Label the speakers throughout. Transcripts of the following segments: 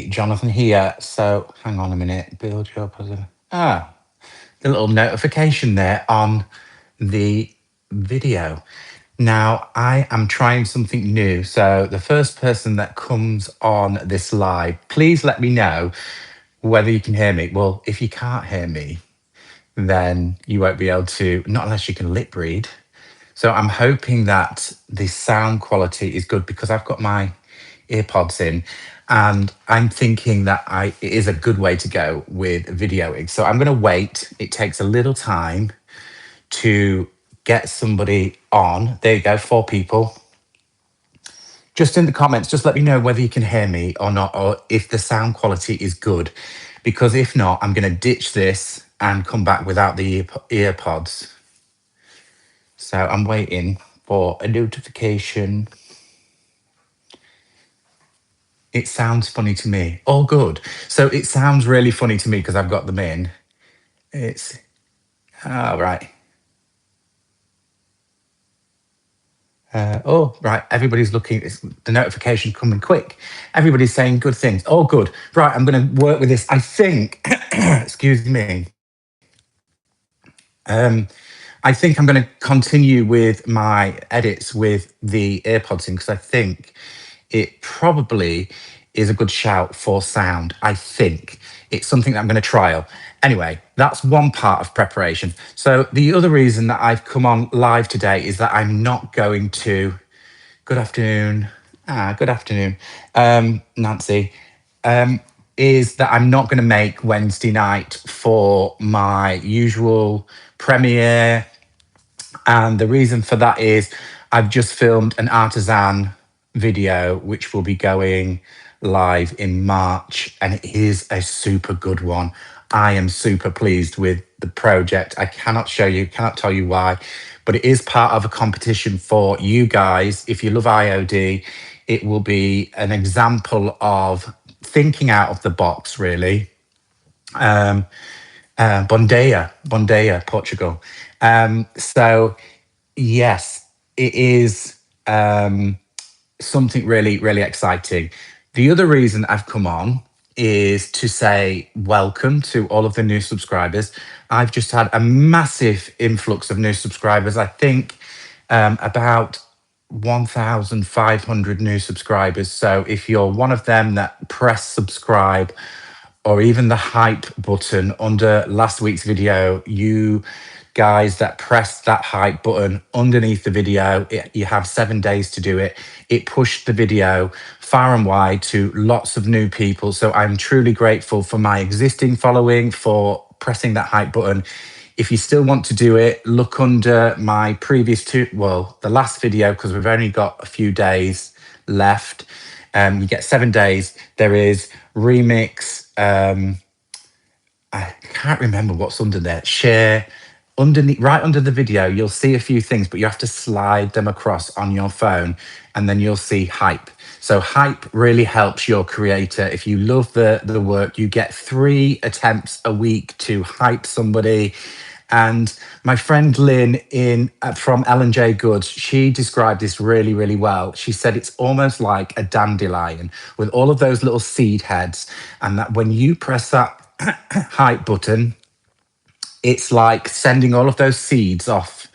Speaker 1: Jonathan here. So hang on a minute. Build your position. The little notification there on the video. Now I am trying something new. So the first person that comes on this live, please let me know whether you can hear me. Well, if you can't hear me, then you won't be able to, not unless you can lip read. So I'm hoping that the sound quality is good because I've got my earpods in and I'm thinking that it is a good way to go with videoing. So I'm going to wait. It takes a little time to get somebody on. There you go, 4 people. Just in the comments, just let me know whether you can hear me or not, or if the sound quality is good. Because if not, I'm going to ditch this and come back without the earpods. So I'm waiting for a notification. It sounds funny to me. All good. So it sounds really funny to me because I've got them in. It's right. Right. Everybody's looking. It's the notification coming quick. Everybody's saying good things. All good. Right. I'm going to work with this. I think. Excuse me. I think I'm going to continue with my edits with the AirPods in because I think it probably is a good shout for sound. I think it's something that I'm going to trial. Anyway, that's one part of preparation. So the other reason that I've come on live today is that I'm not going to. Good afternoon. Good afternoon, Nancy. Is that I'm not going to make Wednesday night for my usual premiere. And the reason for that is I've just filmed an artisan video, which will be going live in March. And it is a super good one. I am super pleased with the project. I cannot tell you why, but it is part of a competition for you guys. If you love IOD, it will be an example of thinking out of the box, really. Bondeia, Portugal. So yes, it is something really, really exciting. The other reason I've come on is to say welcome to all of the new subscribers. I've just had a massive influx of new subscribers. I think about 1,500 new subscribers. So if you're one of them that press subscribe or even the hype button under last week's video, you guys that pressed that hype button underneath the video, you have 7 days to do it. It pushed the video far and wide to lots of new people. So I'm truly grateful for my existing following for pressing that hype button. If you still want to do it, look under my previous the last video, because we've only got a few days left. You get 7 days. There is remix. I can't remember what's under there. Share. Underneath, right under the video, you'll see a few things, but you have to slide them across on your phone, and then you'll see hype. So hype really helps your creator. If you love the work, you get 3 attempts a week to hype somebody. And my friend Lynn from L&J Goods, she described this really, really well. She said it's almost like a dandelion with all of those little seed heads, and that when you press that hype button, it's like sending all of those seeds off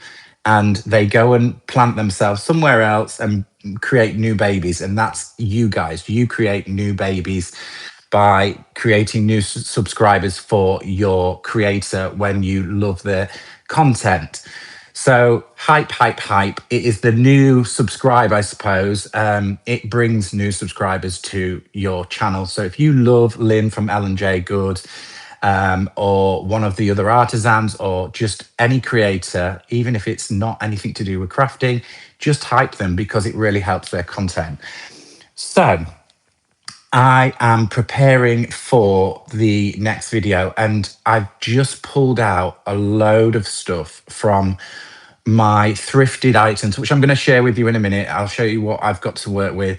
Speaker 1: and they go and plant themselves somewhere else and create new babies. And that's you guys. You create new babies by creating new subscribers for your creator when you love their content. So hype, hype, hype. It is the new subscribe, I suppose. It brings new subscribers to your channel. So if you love Lynn from L&J Goods, or one of the other artisans, or just any creator, even if it's not anything to do with crafting, just hype them because it really helps their content. So I am preparing for the next video, and I've just pulled out a load of stuff from my thrifted items, which I'm going to share with you in a minute. I'll show you what I've got to work with.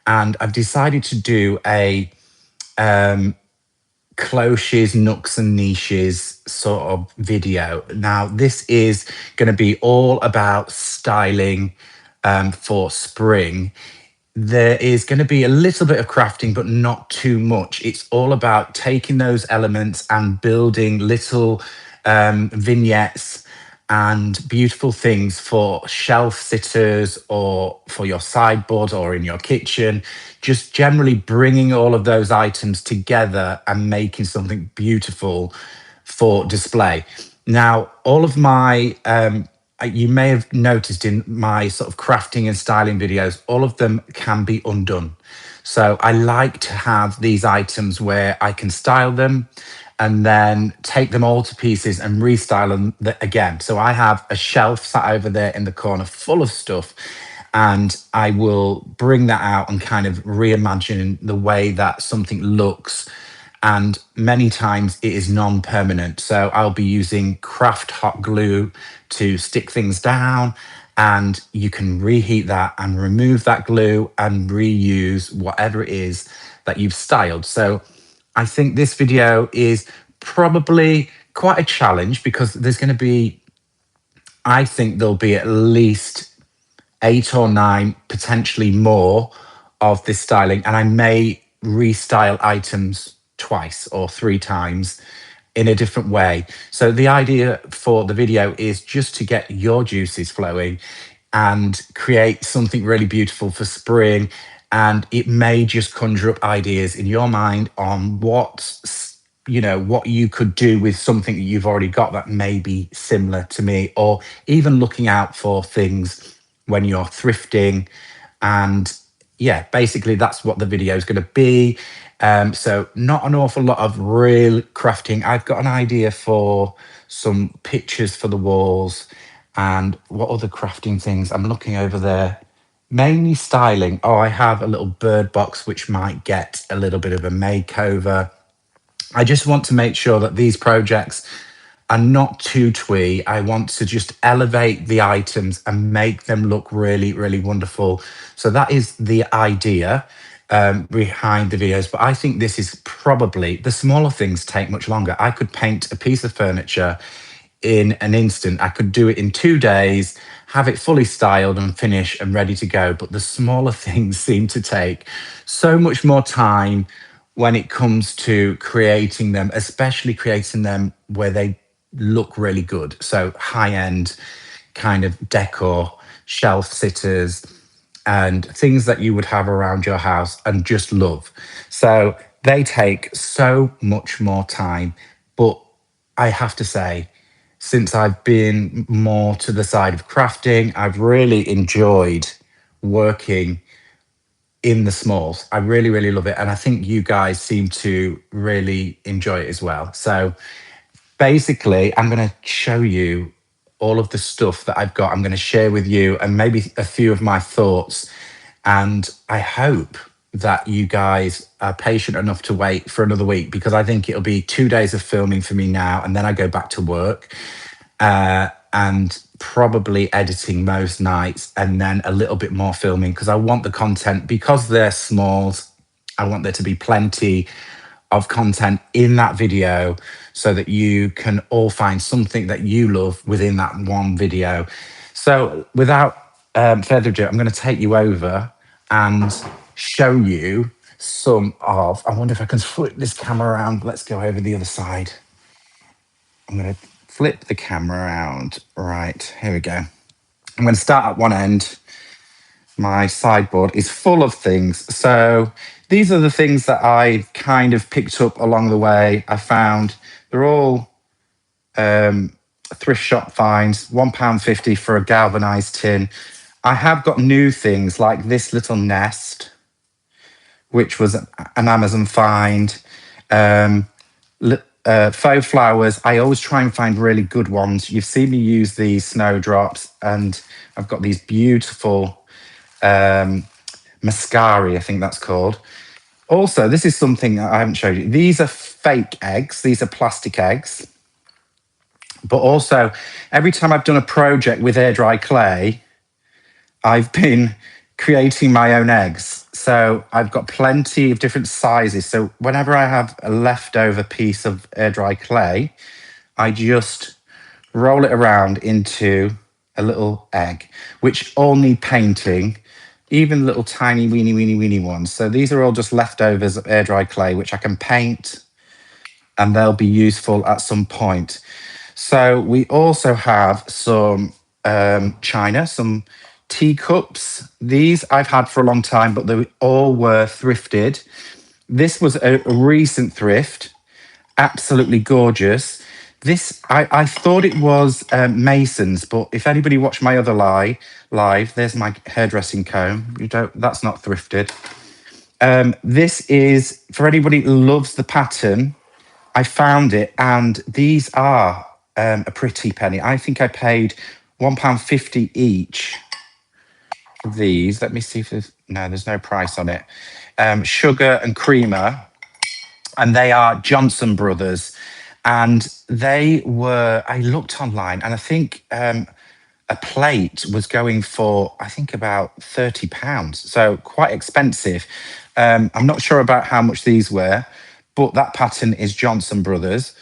Speaker 1: And I've decided to do a cloches, nooks and niches sort of video. Now, this is going to be all about styling for spring. there is going to be a little bit of crafting, but not too much. It's all about taking those elements and building little vignettes and beautiful things for shelf sitters or for your sideboard or in your kitchen. Just generally bringing all of those items together and making something beautiful for display. Now, all of my you may have noticed in my sort of crafting and styling videos, all of them can be undone. So I like to have these items where I can style them and then take them all to pieces and restyle them again. So I have a shelf sat over there in the corner full of stuff, and I will bring that out and kind of reimagine the way that something looks. And many times it is non-permanent. So I'll be using craft hot glue to stick things down, and you can reheat that and remove that glue and reuse whatever it is that you've styled. So I think this video is probably quite a challenge, because there's going to be, I think there'll be at least 8 or 9, potentially more, of this styling. And I may restyle items twice or 3 times in a different way. So the idea for the video is just to get your juices flowing and create something really beautiful for spring. And it may just conjure up ideas in your mind on what you could do with something that you've already got that may be similar to me, or even looking out for things when you're thrifting. And yeah, basically that's what the video is going to be. So not an awful lot of real crafting. I've got an idea for some pictures for the walls, and what other crafting things I'm looking over there. Mainly styling. Oh, I have a little bird box which might get a little bit of a makeover. I just want to make sure that these projects are not too twee. I want to just elevate the items and make them look really, really wonderful. So that is the idea behind the videos. But I think this is probably, the smaller things take much longer. I could paint a piece of furniture in an instant. I could do it in 2 days, have it fully styled and finished and ready to go. But the smaller things seem to take so much more time when it comes to creating them, especially creating them where they look really good. So high end kind of decor, shelf sitters, and things that you would have around your house and just love. So they take so much more time. But I have to say, since I've been more to the side of crafting, I've really enjoyed working in the smalls. I really, really love it. And I think you guys seem to really enjoy it as well. So basically, I'm going to show you all of the stuff that I've got. I'm going to share with you and maybe a few of my thoughts. And I hope that you guys are patient enough to wait for another week, because I think it'll be 2 days of filming for me now. And then I go back to work. And probably editing most nights, and then a little bit more filming, because I want the content, because they're smalls, I want there to be plenty of content in that video so that you can all find something that you love within that one video. So without further ado, I'm going to take you over and show you some of, I wonder if I can flip this camera around. Let's go over the other side. I'm going to flip the camera around. Right, here we go. I'm going to start at one end. My sideboard is full of things. So these are the things that I kind of picked up along the way. I found they're all thrift shop finds, £1.50 for a galvanized tin. I have got new things like this little nest, which was an Amazon find. Faux flowers. I always try and find really good ones. You've seen me use these snowdrops, and I've got these beautiful mascari, I think that's called. Also, this is something I haven't showed you. These are fake eggs. These are plastic eggs. But also, every time I've done a project with air dry clay, I've been creating my own eggs. So I've got plenty of different sizes. So whenever I have a leftover piece of air dry clay, I just roll it around into a little egg, which all need painting. even little tiny weeny ones. So these are all just leftovers of air dry clay, which I can paint and they'll be useful at some point. So we also have some china, some teacups. These I've had for a long time, but they all were thrifted. This was a recent thrift, absolutely gorgeous. This I thought it was Masons, but if anybody watched my other live, there's my hairdressing comb. You don't. That's not thrifted. This is for anybody who loves the pattern. I found it, and these are a pretty penny. I think I paid £1.50 each for these. Let me see if there's no price on it. Sugar and creamer, and they are Johnson Brothers, and they were. I looked online, and I think a plate was going for I think about £30, so quite expensive. I'm not sure about how much these were, but that pattern is Johnson Brothers.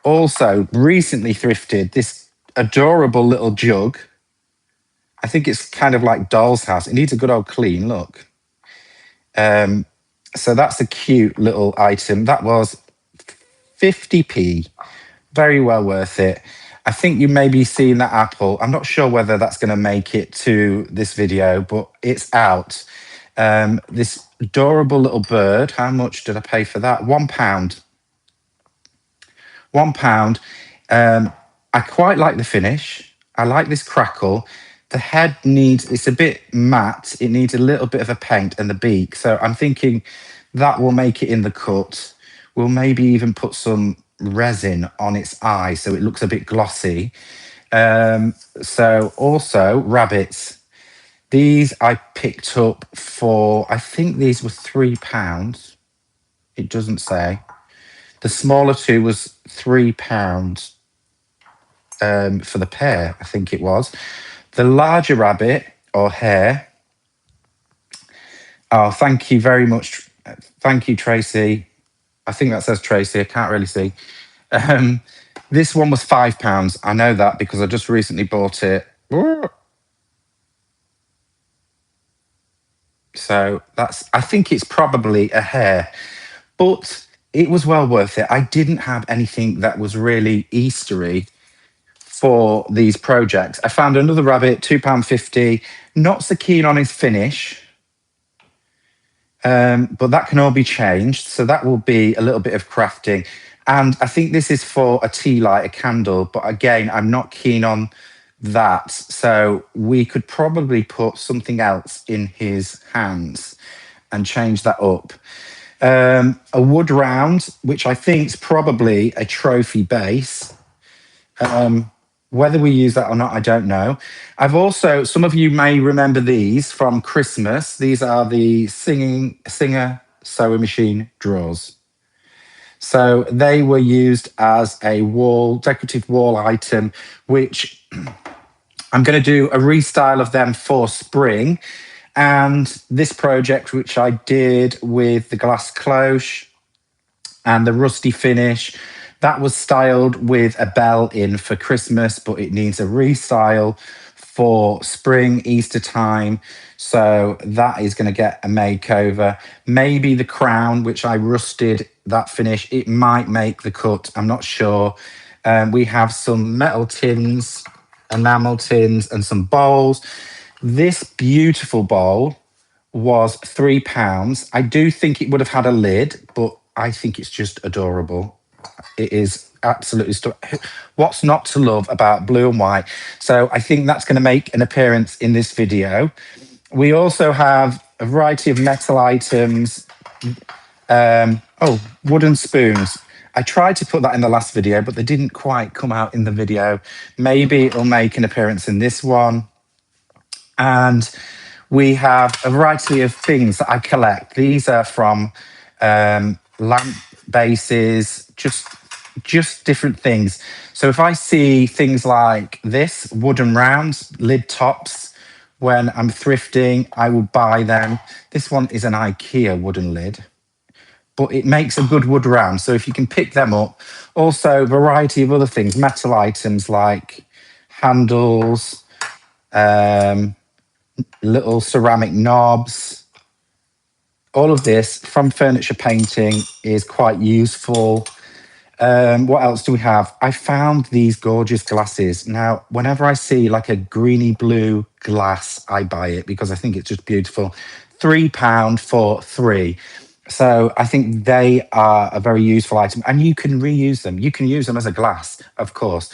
Speaker 1: Also, recently thrifted this adorable little jug. I think it's kind of like doll's house. It needs a good old clean look. So that's a cute little item. That was 50p. Very well worth it. I think you may be seeing that apple. I'm not sure whether that's going to make it to this video, but it's out. This adorable little bird. How much did I pay for that? £1. £1. I quite like the finish. I like this crackle. The head needs, it's a bit matte. It needs a little bit of a paint and the beak. So I'm thinking that will make it in the cut. We'll maybe even put some resin on its eye so it looks a bit glossy. So also rabbits. These I picked up for, I think these were £3. It doesn't say. The smaller two was £3 for the pair, I think it was. The larger rabbit or hare. Oh, thank you very much. Thank you, Tracy. I think that says Tracy. I can't really see. This one was £5. I know that because I just recently bought it. So that's, I think it's probably a hare, but it was well worth it. I didn't have anything that was really Eastery for these projects. I found another rabbit, £2.50. Not so keen on his finish, but that can all be changed. So that will be a little bit of crafting. And I think this is for a tea light, a candle. But again, I'm not keen on that. So we could probably put something else in his hands and change that up. A wood round, which I think is probably a trophy base. Whether we use that or not, I don't know. I've also, some of you may remember these from Christmas. These are the Singer sewing machine drawers. So they were used as a decorative wall item, which I'm going to do a restyle of them for spring. And this project, which I did with the glass cloche and the rusty finish, that was styled with a bell in for Christmas, but it needs a restyle for spring, Easter time. So that is going to get a makeover. Maybe the crown, which I rusted that finish, it might make the cut. I'm not sure. We have some metal tins, enamel tins, and some bowls. This beautiful bowl was £3. I do think it would have had a lid, but I think it's just adorable. It is absolutely what's not to love about blue and white. So I think that's going to make an appearance in this video. We also have a variety of metal items. Wooden spoons. I tried to put that in the last video, but they didn't quite come out in the video. Maybe it'll make an appearance in this one. And we have a variety of things that I collect. These are from lamp bases, just different things. So if I see things like this, wooden rounds, lid tops, when I'm thrifting, I will buy them. This one is an IKEA wooden lid, but it makes a good wood round. So if you can pick them up. Also, a variety of other things, metal items like handles, little ceramic knobs. All of this from furniture painting is quite useful. What else do we have? I found these gorgeous glasses. Now, whenever I see like a greeny blue glass, I buy it because I think it's just beautiful. £3 for three. So I think they are a very useful item, and you can reuse them. You can use them as a glass, of course.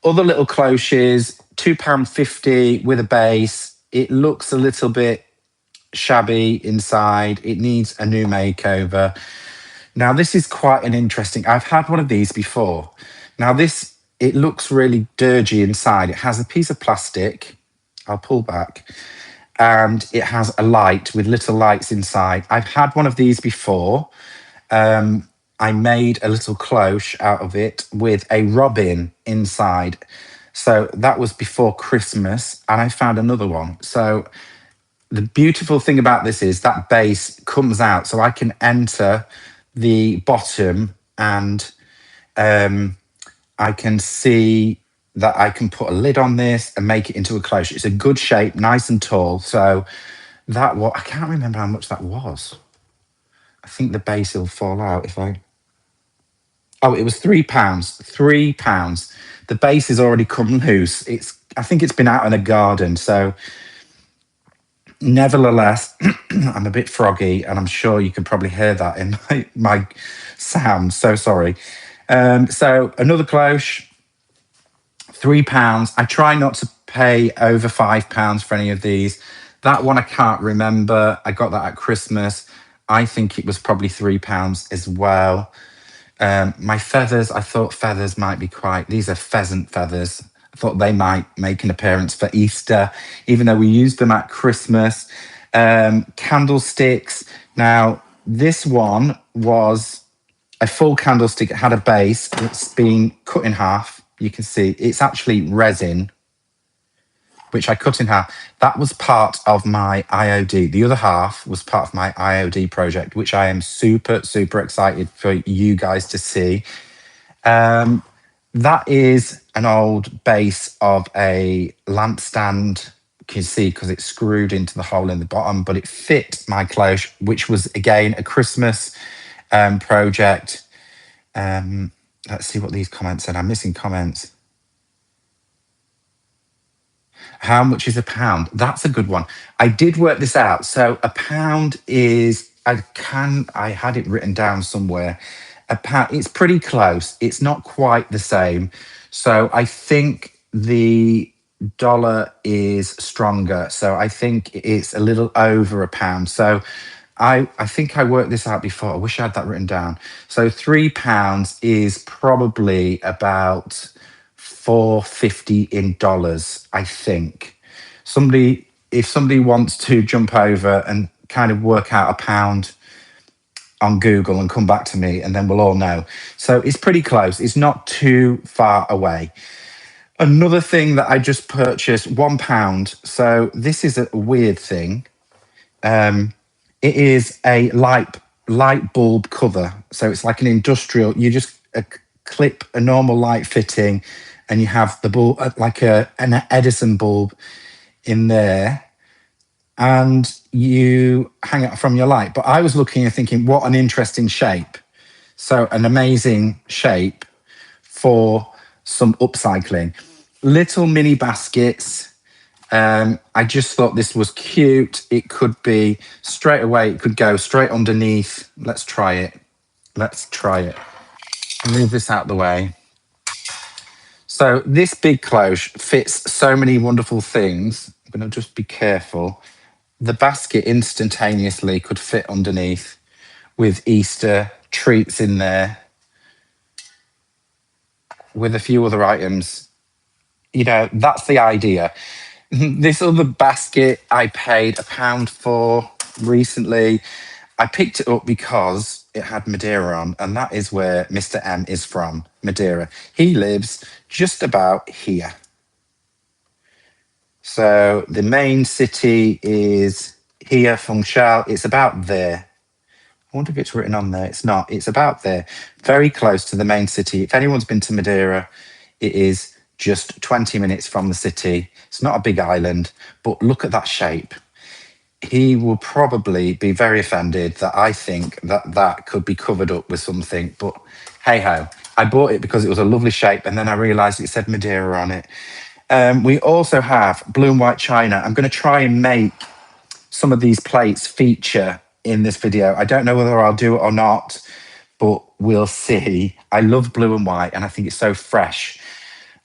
Speaker 1: Other little cloches, £2.50 with a base. It looks a little bit shabby inside. It needs a new makeover. Now, this is quite an interesting. I've had one of these before. Now, this, it looks really dirgy inside. It has a piece of plastic. I'll pull back. And it has a light with little lights inside. I've had one of these before. I made a little cloche out of it with a robin inside. So that was before Christmas, and I found another one. So the beautiful thing about this is that base comes out, so I can enter the bottom, and I can see that I can put a lid on this and make it into a cloche. It's a good shape, nice and tall. So that, what, I can't remember how much that was. I think the base will fall out if I. Oh, it was £3. £3. The base has already come loose. It's. I think it's been out in a garden. So, nevertheless, I'm a bit froggy, and I'm sure you can probably hear that in my sound. So sorry. So another cloche, £3. I try not to pay over £5 for any of these. That one I can't remember. I got that at Christmas. I think it was probably £3 as well. My feathers, I thought feathers might be quite, these are pheasant feathers. I thought they might make an appearance for Easter, even though we used them at Christmas. Candlesticks. Now, this one was a full candlestick. It had a base. It's been cut in half. You can see it's actually resin, which I cut in half. That was part of my IOD. The other half was part of my IOD project, which I am super, super excited for you guys to see. That is an old base of a lampstand. You can see because it's screwed into the hole in the bottom, but it fit my cloche, which was again a Christmas project. Let's see what these comments said. I'm missing comments. How much is a pound? That's a good one. I did work this out. So a pound is, I had it written down somewhere. A pound, it's pretty close. It's not quite the same. So I think the dollar is stronger. So I think it's a little over a pound. So I think I worked this out before. I wish I had that written down. So £3 is probably about 450 in dollars, I think. If somebody wants to jump over and kind of work out a pound on Google and come back to me, and then we'll all know. So it's pretty close. It's not too far away. Another thing that I just purchased, £1. So this is a weird thing. It is a light bulb cover. So it's like an industrial. You just clip a normal light fitting, and you have the bulb like an Edison bulb in there, and you hang it from your light. But I was looking and thinking, what an interesting shape. So an amazing shape for some upcycling. Little mini baskets. I just thought this was cute. It could be straight away. It could go straight underneath. Let's try it. Let's try it. Move this out of the way. So this big cloche fits so many wonderful things. I'm going to just be careful. The basket instantaneously could fit underneath with Easter treats in there, with a few other items. You know, that's the idea. This other basket I paid £1 for recently. I picked it up because it had Madeira on, and that is where Mr. M is from, Madeira. He lives just about here. So the main city is here, Funchal. It's about there. I wonder if it's written on there. It's not. It's about there, very close to the main city. If anyone's been to Madeira, it is just 20 minutes from the city. It's not a big island, but look at that shape. He will probably be very offended that I think that that could be covered up with something, but hey ho. I bought it because it was a lovely shape, and then I realized it said Madeira on it. We also have blue and white china. I'm going to try and make some of these plates feature in this video. I don't know whether I'll do it or not, but we'll see. I love blue and white, and I think it's so fresh.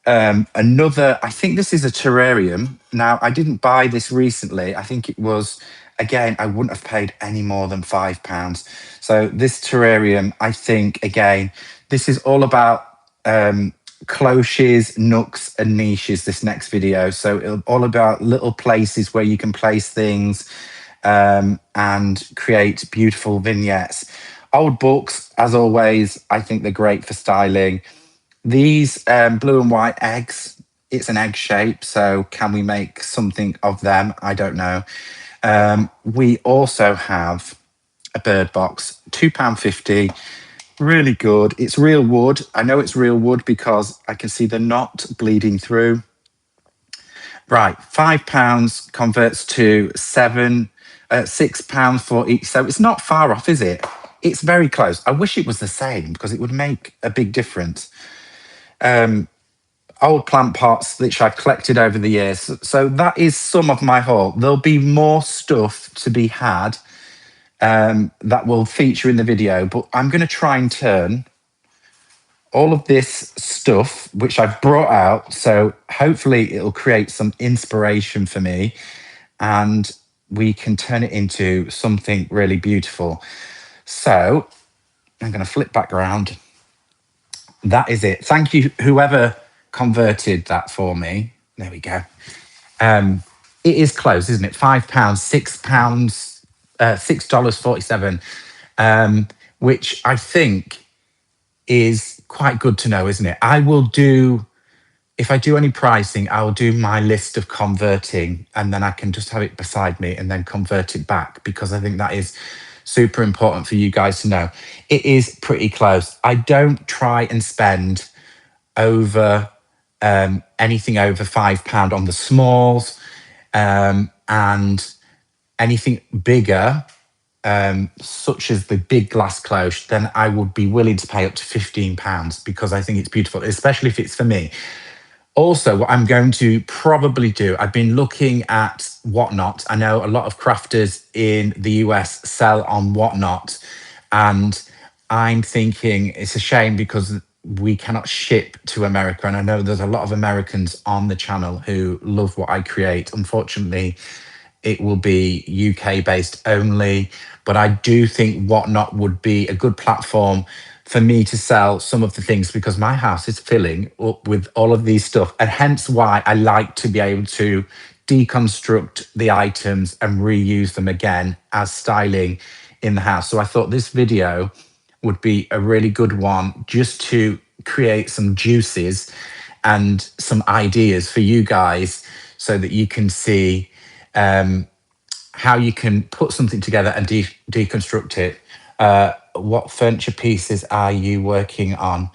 Speaker 1: Another, I think this is a terrarium. Now, I didn't buy this recently. I think it was, again, I wouldn't have paid any more than £5. So this terrarium, I think, again, this is all about cloches, nooks, and niches, this next video. So it'll all about little places where you can place things and create beautiful vignettes. Old books, as always, I think they're great for styling. These blue and white eggs, it's an egg shape, so can we make something of them? I don't know. We also have a bird box, £2.50, really good. It's real wood. I know it's real wood because I can see the knot bleeding through. Right, £5 converts to £6 for each. So it's not far off, is it? It's very close. I wish it was the same because it would make a big difference. Old plant pots which I've collected over the years. So that is some of my haul. There'll be more stuff to be had that will feature in the video, but I'm going to try and turn all of this stuff which I've brought out, so hopefully it'll create some inspiration for me and we can turn it into something really beautiful. So I'm going to flip back around. That is it. Thank you, whoever converted that for me. There we go. It is close, isn't it? £5, £6, $6.47, which I think is quite good to know, isn't it? I will do, if I do any pricing, I'll do my list of converting and then I can just have it beside me and then convert it back, because I think that is super important for you guys to know. It is pretty close. I don't try and spend over anything over £5 on the smalls, and anything bigger, such as the big glass cloche, then I would be willing to pay up to £15 because I think it's beautiful, especially if it's for me. Also, what I'm going to probably do, I've been looking at Whatnot. I know a lot of crafters in the US sell on Whatnot, and I'm thinking it's a shame because we cannot ship to America. And I know there's a lot of Americans on the channel who love what I create. Unfortunately, it will be UK based only, but I do think Whatnot would be a good platform for me to sell some of the things, because my house is filling up with all of these stuff, and hence why I like to be able to deconstruct the items and reuse them again as styling in the house. So I thought this video would be a really good one just to create some juices and some ideas for you guys so that you can see how you can put something together and deconstruct it. What furniture pieces are you working on?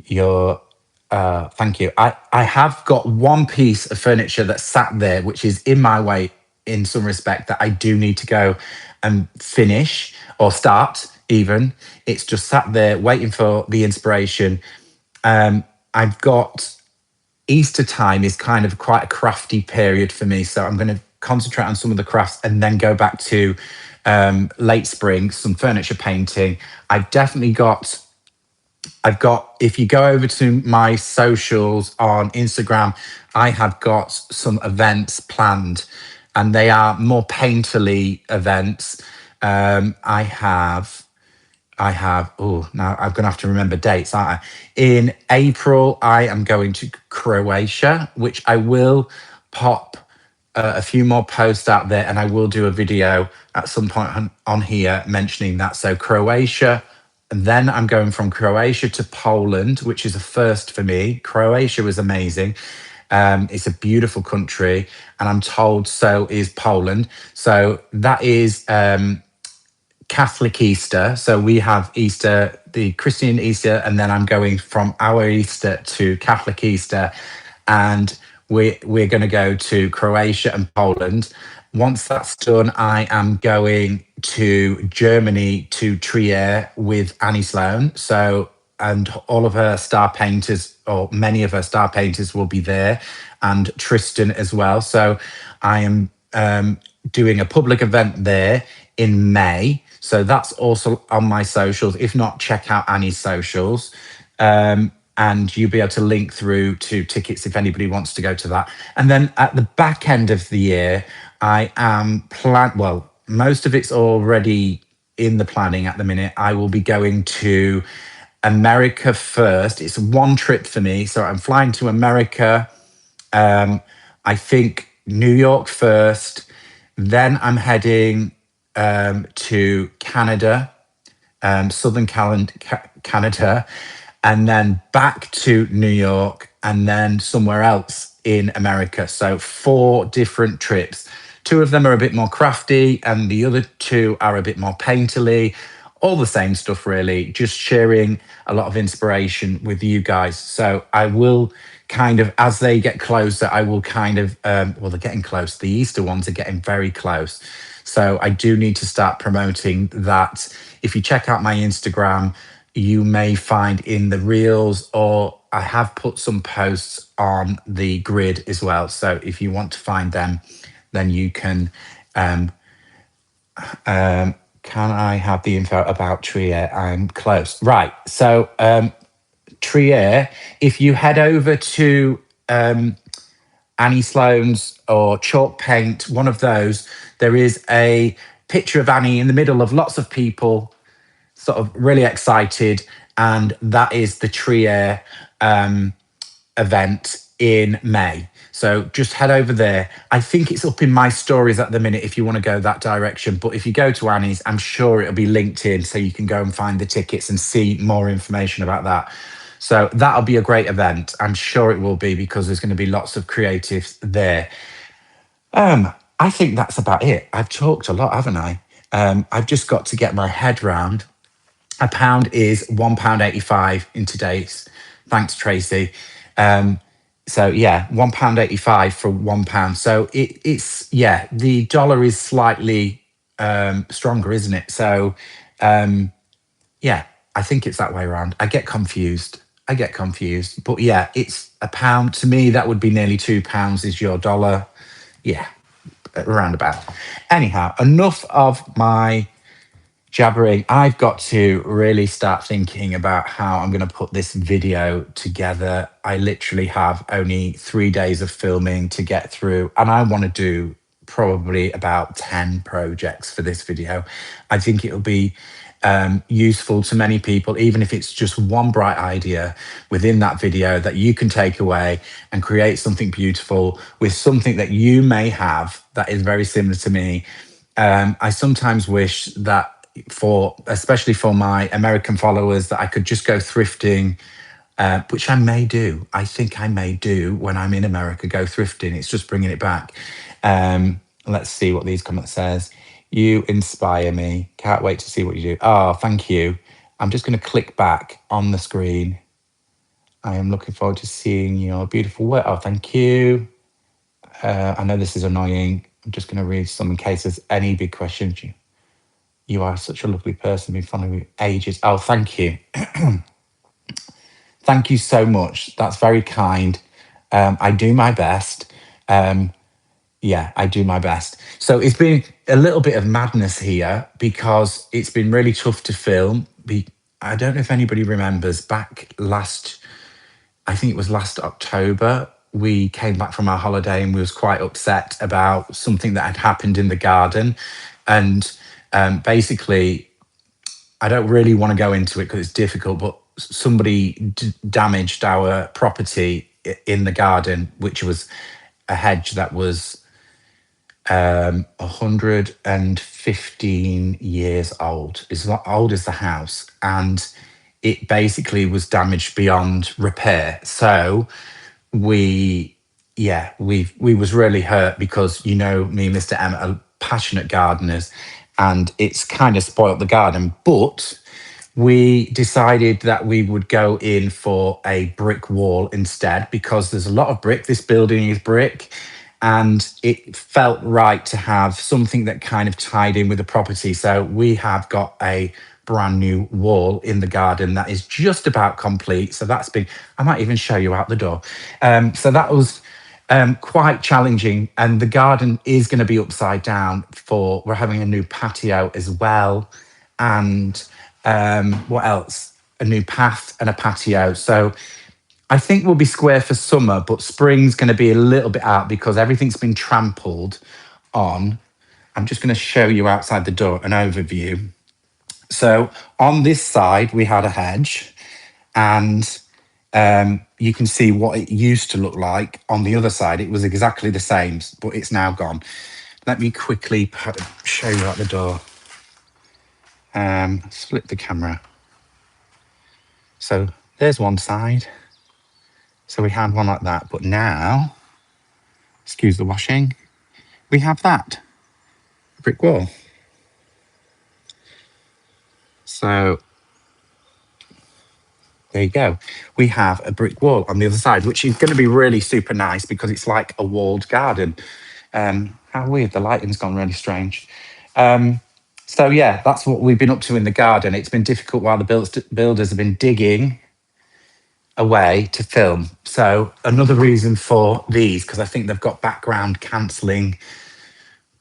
Speaker 1: Thank you. I have got one piece of furniture that sat there, which is in my way in some respect, that I do need to go and finish or start even. It's just sat there waiting for the inspiration. I've got Easter time is kind of quite a crafty period for me. So I'm going to concentrate on some of the crafts and then go back to late spring, some furniture painting. I've got, if you go over to my socials on Instagram, I have got some events planned and they are more painterly events. Now I'm going to have to remember dates, aren't I? In April, I am going to Croatia, which I will pop a few more posts out there, and I will do a video at some point on here mentioning that. So Croatia, and then I'm going from Croatia to Poland, which is a first for me. Croatia was amazing. It's a beautiful country, and I'm told so is Poland. So that is Catholic Easter. So we have Easter, the Christian Easter, and then I'm going from our Easter to Catholic Easter. and we're going to go to Croatia and Poland. Once that's done, I am going to Germany to Trier with Annie Sloan. So, and all of her star painters, or many of her star painters, will be there, and Tristan as well. So, I am doing a public event there in May. So that's also on my socials. If not, check out Annie's socials. And you'll be able to link through to tickets if anybody wants to go to that. And then at the back end of the year, I am well, most of it's already in the planning at the minute. I will be going to America first. It's one trip for me. So I'm flying to America. I think New York first. Then I'm heading to Canada, Canada, and then back to New York, and then somewhere else in America. So 4 different trips. 2 of them are a bit more crafty, and the other 2 are a bit more painterly. All the same stuff, really, just sharing a lot of inspiration with you guys. So I will kind of, as they get closer, I will kind of, well, they're getting close. The Easter ones are getting very close. So I do need to start promoting that. If you check out my Instagram, you may find in the reels, or I have put some posts on the grid as well. So if you want to find them, then you can. Can I have the info about Trier? I'm close. Right. So Trier, if you head over to Annie Sloan's or Chalk Paint, one of those, there is a picture of Annie in the middle of lots of people, sort of really excited, and that is the Trier event in May. So just head over there. I think it's up in my stories at the minute if you want to go that direction. But if you go to Annie's, I'm sure it'll be linked in so you can go and find the tickets and see more information about that. So that'll be a great event. I'm sure it will be, because there's going to be lots of creatives there. I think that's about it. I've talked a lot, haven't I? I've just got to get my head round. A pound is £1.85 in today's. Thanks, Tracy. So yeah, £1.85 for £1. So it's yeah, the dollar is slightly stronger, isn't it? So yeah, I think it's that way around. I get confused. But yeah, it's a pound. To me, that would be nearly £2 is your dollar. Yeah, around about. Anyhow, enough of my jabbering. I've got to really start thinking about how I'm going to put this video together. I literally have only 3 days of filming to get through, and I want to do probably about 10 projects for this video. I think it'll be useful to many people, even if it's just one bright idea within that video that you can take away and create something beautiful with something that you may have that is very similar to me. I sometimes wish that, especially for my American followers, that I could just go thrifting, which I may do. I think I may do when I'm in America, go thrifting. It's just bringing it back. Let's see what these comments says. You inspire me. Can't wait to see what you do. Oh, thank you. I'm just going to click back on the screen. I am looking forward to seeing your beautiful work. Oh, thank you. I know this is annoying. I'm just going to read some in case there's any big questions. You are such a lovely person. Been following you ages. Oh, thank you. Thank you so much. That's very kind. I do my best. Yeah, I do my best. So it's been a little bit of madness here because it's been really tough to film. I don't know if anybody remembers back I think it was last October, we came back from our holiday and we was quite upset about something that had happened in the garden. And basically, I don't really want to go into it because it's difficult, but somebody damaged our property in the garden, which was a hedge that was 115 years old. It's as old as the house, and it basically was damaged beyond repair. So we was really hurt because, you know, me and Mr. Emmett are passionate gardeners, and it's kind of spoilt the garden. But we decided that we would go in for a brick wall instead because there's a lot of brick. This building is brick, and it felt right to have something that kind of tied in with the property. So we have got a brand new wall in the garden that is just about complete. So that's been, I might even show you out the door. So that was quite challenging. And the garden is going to be upside down for, we're having a new patio as well. And what else? A new path and a patio. So I think we'll be square for summer, but spring's going to be a little bit out because everything's been trampled on. I'm just going to show you outside the door an overview. So on this side, we had a hedge, and you can see what it used to look like. On the other side, it was exactly the same, but it's now gone. Let me quickly show you out the door. Flip the camera. So there's one side. So we had one like that, but now, excuse the washing, we have that brick wall. So there you go. We have a brick wall on the other side, which is going to be really super nice because it's like a walled garden. How weird, the lighting's gone really strange. So yeah, that's what we've been up to in the garden. It's been difficult while the builders have been digging away to film. So another reason for these, because I think they've got background cancelling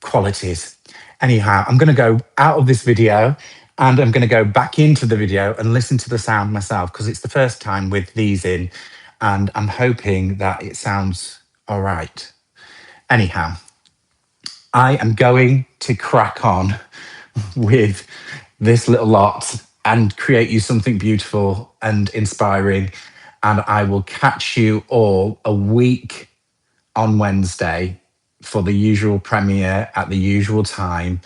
Speaker 1: qualities. Anyhow, I'm going to go out of this video and I'm going to go back into the video and listen to the sound myself because it's the first time with these in, and I'm hoping that it sounds all right. Anyhow, I am going to crack on with this little lot and create you something beautiful and inspiring. And I will catch you all a week on Wednesday for the usual premiere at the usual time.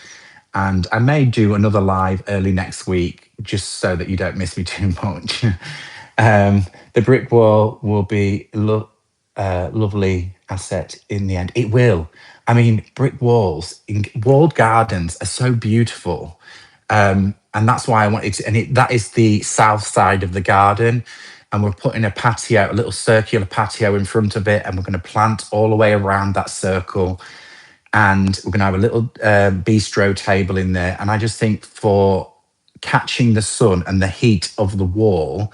Speaker 1: And I may do another live early next week just so that you don't miss me too much. The brick wall will be lovely asset in the end. It will. I mean, brick walls, walled gardens are so beautiful. And that's why I wanted to, and that is the south side of the garden. And we're putting a patio, a little circular patio in front of it. And we're going to plant all the way around that circle. And we're going to have a little bistro table in there. And I just think for catching the sun and the heat of the wall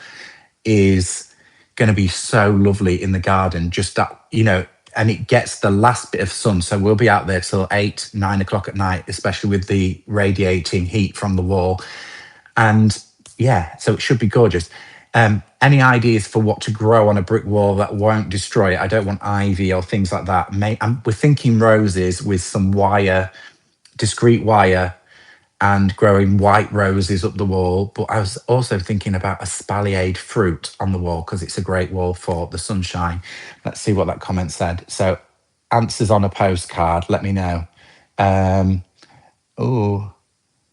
Speaker 1: is going to be so lovely in the garden. Just that, and it gets the last bit of sun. So we'll be out there till 8, 9 o'clock at night, especially with the radiating heat from the wall. And yeah, so it should be gorgeous. Any ideas for what to grow on a brick wall that won't destroy it? I don't want ivy or things like that. We're thinking roses with some wire, discreet wire, and growing white roses up the wall. But I was also thinking about a spalliate fruit on the wall because it's a great wall for the sunshine. Let's see what that comment said. So answers on a postcard, let me know.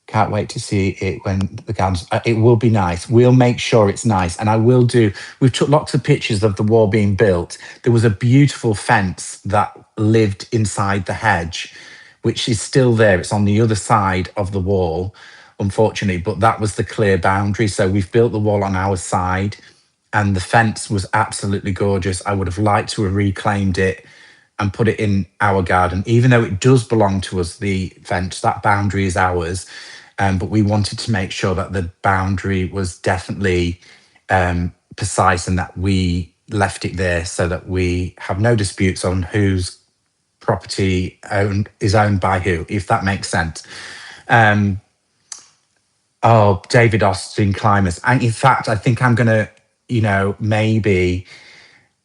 Speaker 1: Can't wait to see it when the gardens. It will be nice. We'll make sure it's nice. And I will do, we've took lots of pictures of the wall being built. There was a beautiful fence that lived inside the hedge, which is still there. It's on the other side of the wall, unfortunately, but that was the clear boundary. So we've built the wall on our side and the fence was absolutely gorgeous. I would have liked to have reclaimed it and put it in our garden, even though it does belong to us, the fence, that boundary is ours. But we wanted to make sure that the boundary was definitely precise and that we left it there so that we have no disputes on whose property is owned by who, if that makes sense. David Austin climbers. And in fact, I think I'm going to, maybe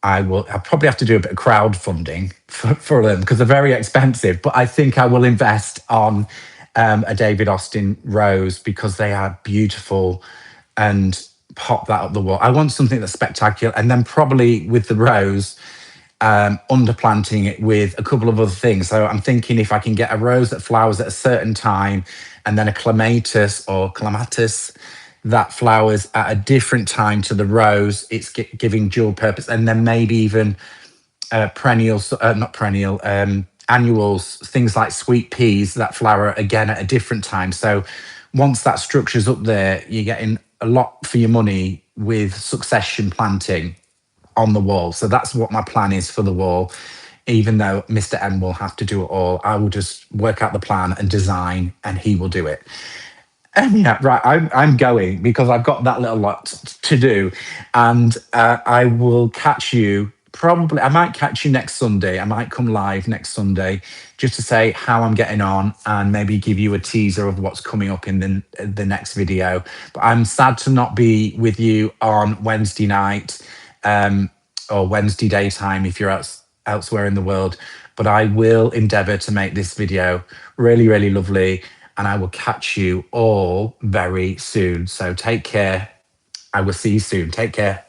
Speaker 1: I'll probably have to do a bit of crowdfunding for them because they're very expensive, but I think I will invest on a David Austin rose because they are beautiful and pop that up the wall. I want something that's spectacular. And then probably with the rose, underplanting it with a couple of other things. So I'm thinking if I can get a rose that flowers at a certain time and then a clematis or clematis that flowers at a different time to the rose, it's giving dual purpose. And then maybe even annuals, things like sweet peas that flower again at a different time. So once that structure's up there, you're getting a lot for your money with succession planting on the wall. So that's what my plan is for the wall. Even though Mr. M will have to do it all, I will just work out the plan and design, and he will do it. Yeah, right. I'm going because I've got that little lot to do, and I will catch you. Probably, I might catch you next Sunday. I might come live next Sunday just to say how I'm getting on and maybe give you a teaser of what's coming up in the next video. But I'm sad to not be with you on Wednesday night, um, or Wednesday daytime if you're elsewhere in the world. But I will endeavour to make this video really, really lovely, and I will catch you all very soon. So take care. I will see you soon. Take care.